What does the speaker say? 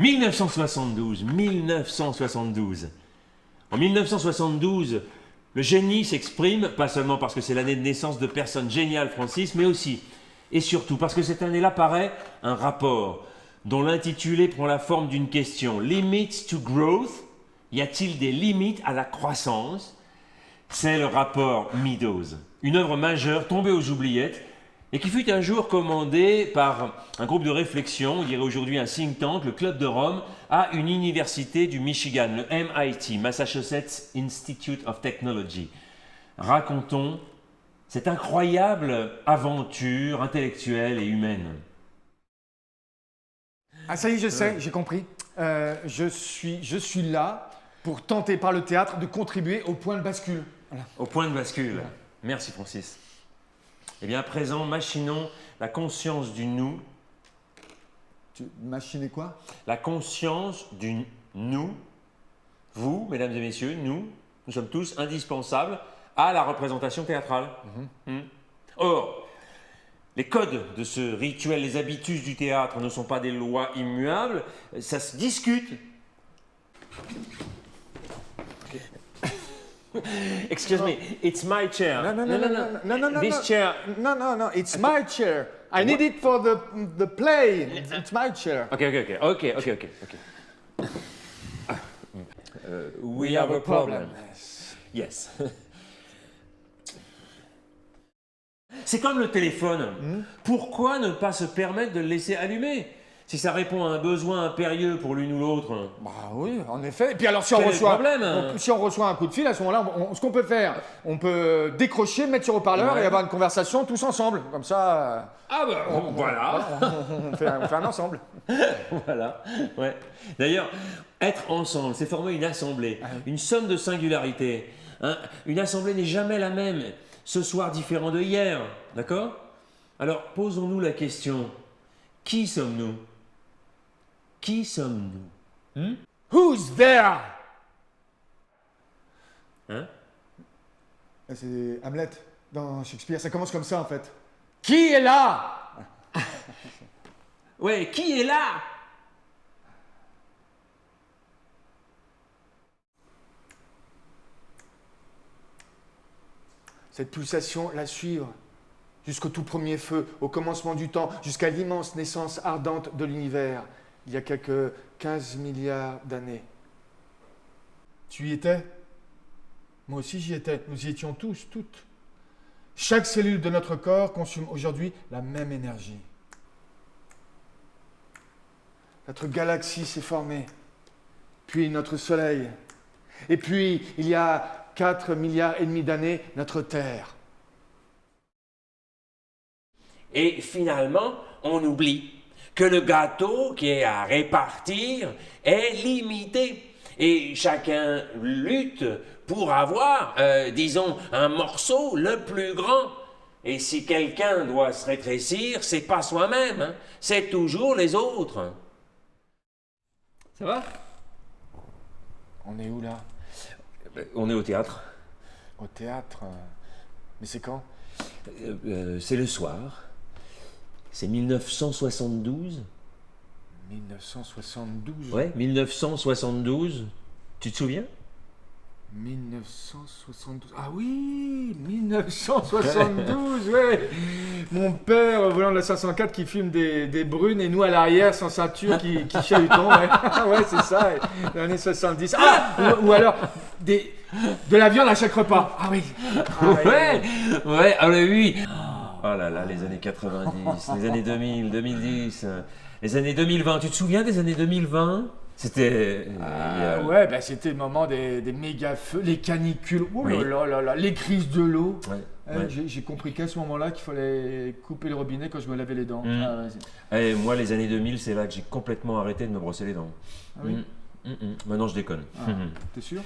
1972. En 1972, le génie s'exprime, pas seulement parce que c'est l'année de naissance de personnes géniales, Francis, mais aussi et surtout parce que cette année-là paraît un rapport dont l'intitulé prend la forme d'une question. Limits to growth? Y a-t-il des limites à la croissance? C'est le rapport Meadows, une œuvre majeure tombée aux oubliettes et qui fut un jour commandée par un groupe de réflexion, on dirait aujourd'hui un think tank, le Club de Rome, à une université du Michigan, le MIT, Massachusetts Institute of Technology. Racontons cette incroyable aventure intellectuelle et humaine. Ah ça y est, je sais, j'ai compris. Je suis là pour tenter par le théâtre de contribuer au point de bascule. Voilà. Au point de bascule. Merci Francis. Eh bien à présent, machinons la conscience du nous. Tu machinais quoi? La conscience du nous. Vous, mesdames et messieurs, nous sommes tous indispensables à la représentation théâtrale. Or, les codes de ce rituel, les habitus du théâtre ne sont pas des lois immuables, ça se discute. Excuse me, it's my chair. No. This chair. No. It's my chair. I need it for the play. It's my chair. Okay. We have a problem. Yes. C'est comme le téléphone. Pourquoi ne pas se permettre de le laisser allumer? Si ça répond à un besoin impérieux pour l'une ou l'autre. Bah oui, en effet. Et puis alors si Quel est le problème si on reçoit un coup de fil, à ce moment-là, ce qu'on peut faire, on peut décrocher, mettre sur haut-parleur et avoir une conversation tous ensemble. Comme ça. Ah bah voilà. On fait un ensemble. Voilà. Ouais. D'ailleurs, être ensemble, c'est former une assemblée, une somme de singularités. Hein. Une assemblée n'est jamais la même. Ce soir différent de hier, d'accord? Alors posons-nous la question, qui sommes-nous? Qui sommes-nous? Who's there? Hein? C'est Hamlet dans Shakespeare. Ça commence comme ça en fait. Qui est là? Ouais, qui est là? Cette pulsation, la suivre, jusqu'au tout premier feu, au commencement du temps, jusqu'à l'immense naissance ardente de l'univers, il y a quelques 15 milliards d'années. Tu y étais? Moi aussi j'y étais. Nous y étions tous, toutes. Chaque cellule de notre corps consomme aujourd'hui la même énergie. Notre galaxie s'est formée, puis notre Soleil, et puis il y a 4 milliards et demi d'années, notre Terre. Et finalement, on oublie que le gâteau qui est à répartir est limité. Et chacun lutte pour avoir, disons, un morceau le plus grand. Et si quelqu'un doit se rétrécir, c'est pas soi-même, hein, c'est toujours les autres. Ça va? On est où là? On est au théâtre. Au théâtre. Mais c'est quand? C'est le soir. C'est 1972. 1972. Ouais, 1972. Tu te souviens? 1972. Ah oui, 1972, ouais. Mon père, au volant de la 504, qui filme des brunes et nous à l'arrière, sans ceinture, qui chahutons. Ouais, ouais c'est ça, les années 70. Ah, ou alors de la viande à chaque repas. Ah oui. Ouais, ah oui. Oh là là, les années 90, les années 2000, 2010, les années 2020. Tu te souviens des années 2020? C'était... Ouais, bah, c'était le moment des méga feux, les canicules, oh Oui. là, les crises de l'eau. Ouais. J'ai compris qu'à ce moment-là, qu'il fallait couper le robinet quand je me lavais les dents. Et moi, les années 2000, c'est là que j'ai complètement arrêté de me brosser les dents. Ah oui. Maintenant, je déconne. T'es sûr?